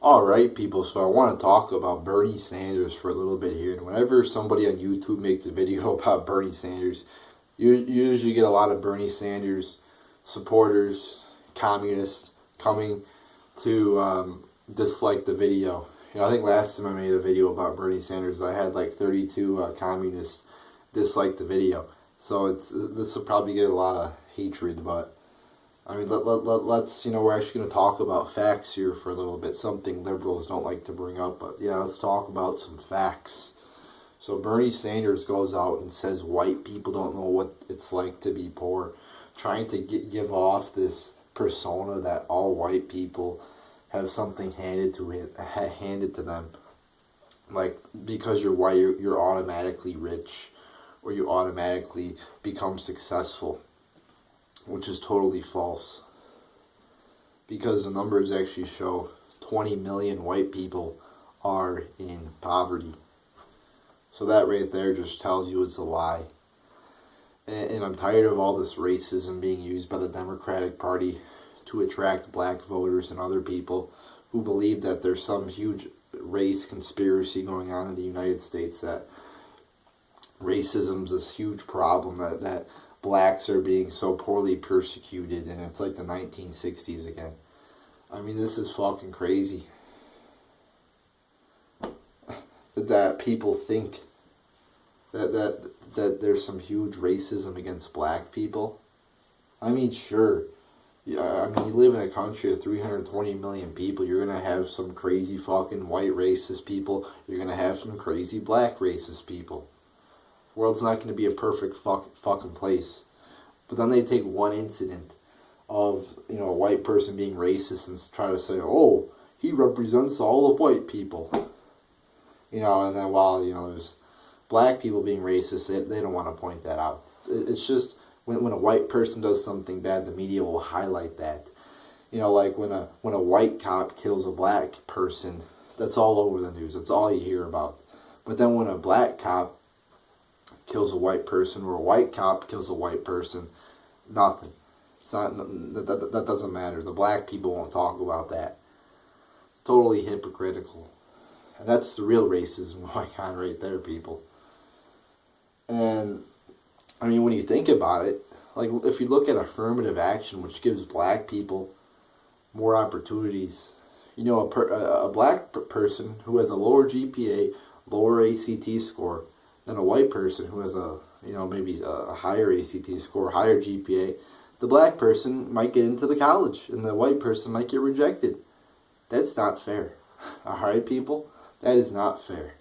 All right, people. So I want to talk about Bernie Sanders for a little bit here. And whenever somebody on YouTube makes a video about Bernie Sanders, you usually get a lot of Bernie Sanders supporters, communists, coming to dislike the video. I think last time I made a video about Bernie Sanders, I had like 32 communists dislike the video. So this will probably get a lot of hatred, but I mean, let's, we're actually going to talk about facts here for a little bit. Something liberals don't like to bring up, but yeah, let's talk about some facts. So Bernie Sanders goes out and says white people don't know what it's like to be poor, trying to give off this persona that all white people have something handed to them. Like, because you're white, you're automatically rich, or you automatically become successful, which is totally false. Because the numbers actually show 20 million white people are in poverty. So that right there just tells you it's a lie. And I'm tired of all this racism being used by the Democratic Party to attract black voters and other people who believe that there's some huge race conspiracy going on in the United States, that racism's this huge problem, that blacks are being so poorly persecuted, and it's like the 1960s again. I mean, this is fucking crazy. That people think that there's some huge racism against black people. I mean, sure. Yeah, I mean, you live in a country of 320 million people. You're going to have some crazy fucking white racist people. You're going to have some crazy black racist people. The world's not going to be a perfect fucking place. But then they take one incident of, a white person being racist and try to say, oh, he represents all of white people. And then while, there's black people being racist, they don't want to point that out. It's just, when a white person does something bad, the media will highlight that. Like when a white cop kills a black person, that's all over the news. That's all you hear about. But then when a black cop kills a white person, or a white cop kills a white person, nothing. It's not, that doesn't matter. The black people won't talk about that. It's totally hypocritical. And that's the real racism going on right there, people. And I mean, when you think about it, like, if you look at affirmative action, which gives black people more opportunities, a black person who has a lower GPA, lower ACT score than a white person who has maybe a higher ACT score, higher GPA, the black person might get into the college and the white person might get rejected. That's not fair. All right, people? That is not fair.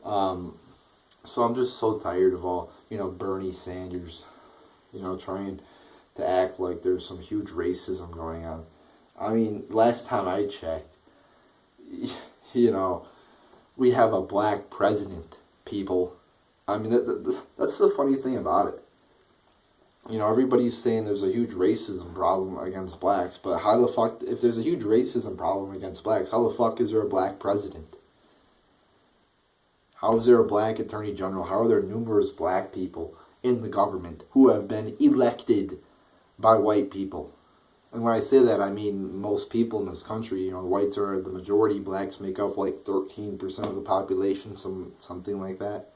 So I'm just so tired of all, Bernie Sanders, trying to act like there's some huge racism going on. I mean, last time I checked, we have a black president, people. I mean, that's the funny thing about it. Everybody's saying there's a huge racism problem against blacks, but how the fuck, if there's a huge racism problem against blacks, how the fuck is there a black president? How is there a black attorney general? How are there numerous black people in the government who have been elected by white people? And when I say that, I mean most people in this country. Whites are the majority. Blacks make up like 13% of the population, something like that.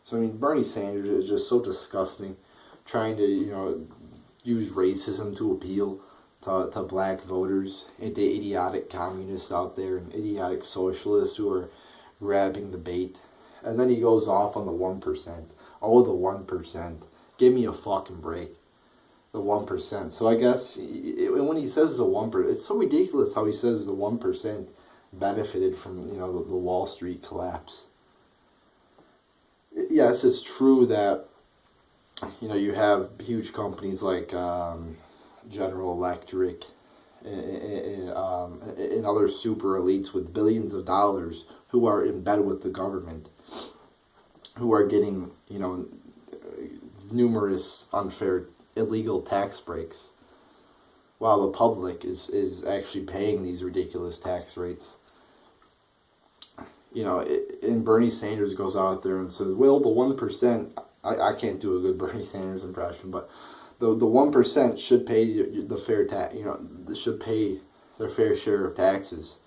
So, I mean, Bernie Sanders is just so disgusting, trying to, use racism to appeal to black voters, and to idiotic communists out there and idiotic socialists who are grabbing the bait. And then he goes off on the 1%. Oh, the 1%. Give me a fucking break. The 1%. So I guess when he says the 1%, it's so ridiculous how he says the 1% benefited from, the Wall Street collapse. Yes, it's true that, you have huge companies like General Electric and other super elites with billions of dollars who are in bed with the government, who are getting, numerous unfair, illegal tax breaks, while the public is actually paying these ridiculous tax rates. And Bernie Sanders goes out there and says, well, the 1%, I can't do a good Bernie Sanders impression, but the 1% should pay the fair tax, should pay their fair share of taxes.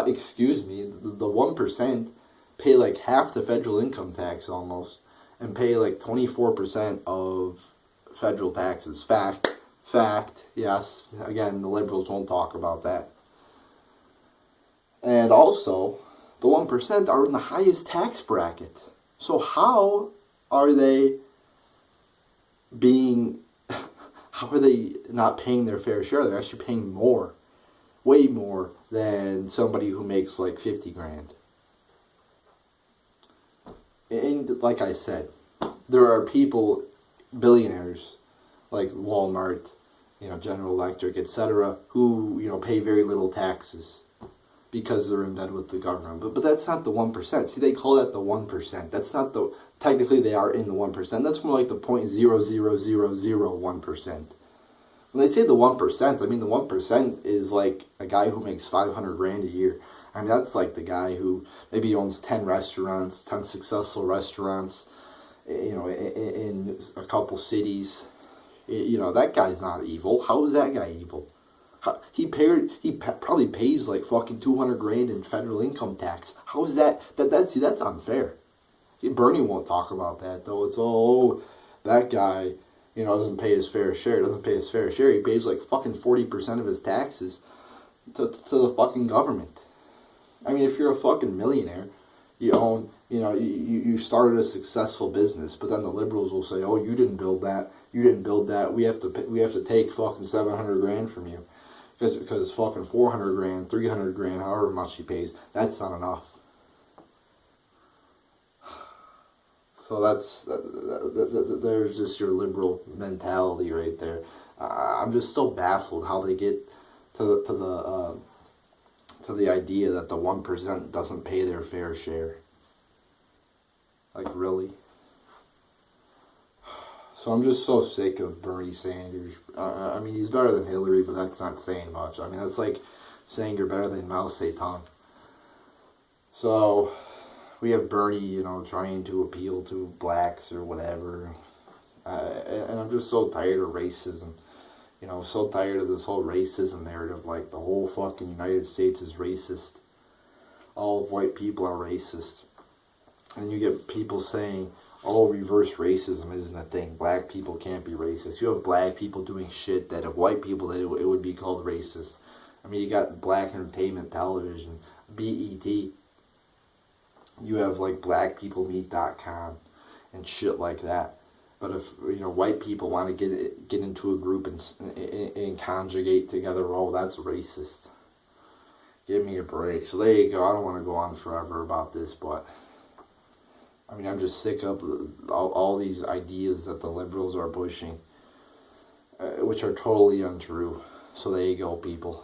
Excuse me, the 1% pay like half the federal income tax almost, and pay like 24% of federal taxes. Fact, yes. Again, the liberals won't talk about that. And also, the 1% are in the highest tax bracket. So how are they being, how are they not paying their fair share? They're actually paying more, way more than somebody who makes like 50 grand. And like I said, there are people, billionaires, like Walmart, General Electric, etc., who, pay very little taxes because they're in bed with the government. But that's not the 1%. See, they call that the 1%. That's not the, technically they are in the 1%. That's more like the 0.00001%. When they say the 1%, I mean the 1% is like a guy who makes 500 grand a year. I mean, that's like the guy who maybe owns 10 restaurants, 10 successful restaurants, in a couple cities. That guy's not evil. How is that guy evil? He probably pays like fucking 200 grand in federal income tax. How is that? That's unfair. Bernie won't talk about that though. It's that guy, doesn't pay his fair share. Doesn't pay his fair share. He pays like fucking 40% of his taxes to the fucking government. I mean, if you're a fucking millionaire, you own, you started a successful business, but then the liberals will say, "Oh, you didn't build that. You didn't build that. We have to take fucking 700 grand from you, because it's fucking 400 grand, 300 grand, however much he pays. That's not enough." So there's just your liberal mentality right there. I'm just so baffled how they get to the idea that the 1% doesn't pay their fair share. Like, really? So I'm just so sick of Bernie Sanders. I mean, he's better than Hillary, but that's not saying much. I mean, that's like saying you're better than Mao Zedong. So we have Bernie, trying to appeal to blacks or whatever. And I'm just so tired of racism. So tired of this whole racism narrative. Like, the whole fucking United States is racist. All of white people are racist. And you get people saying, "Oh, reverse racism isn't a thing. Black people can't be racist." You have black people doing shit that if white people did, it would be called racist. I mean, you got Black Entertainment Television, BET. You have like blackpeoplemeet.com and shit like that. But if white people want to get into a group and conjugate together, that's racist. Give me a break. So there you go. I don't want to go on forever about this, but I mean, I'm just sick of all these ideas that the liberals are pushing, which are totally untrue. So there you go, people.